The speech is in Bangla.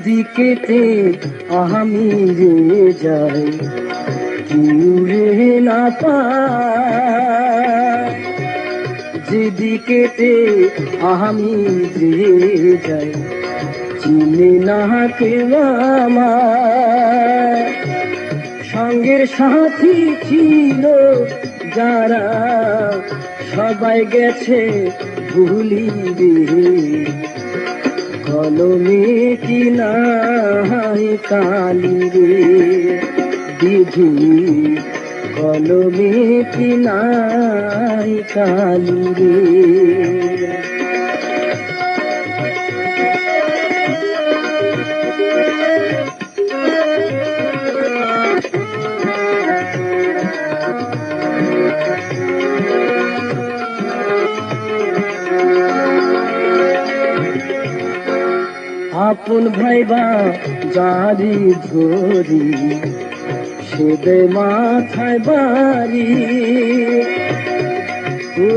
যেদিকেতে আমি রে যাই কেউ রে না পায়, যেদিকেতে আমি যে যাই চিনে না কেউ আমায়। সঙ্গের সাথী ছিল যারা সবাই গেছে ভুলিবে, কলমে কি নাই কালি রে বিধি, কলমে কি নাই কালি রে। আপন ভাইবা যারি ধরি সে দে মাথায় বাড়ি, ও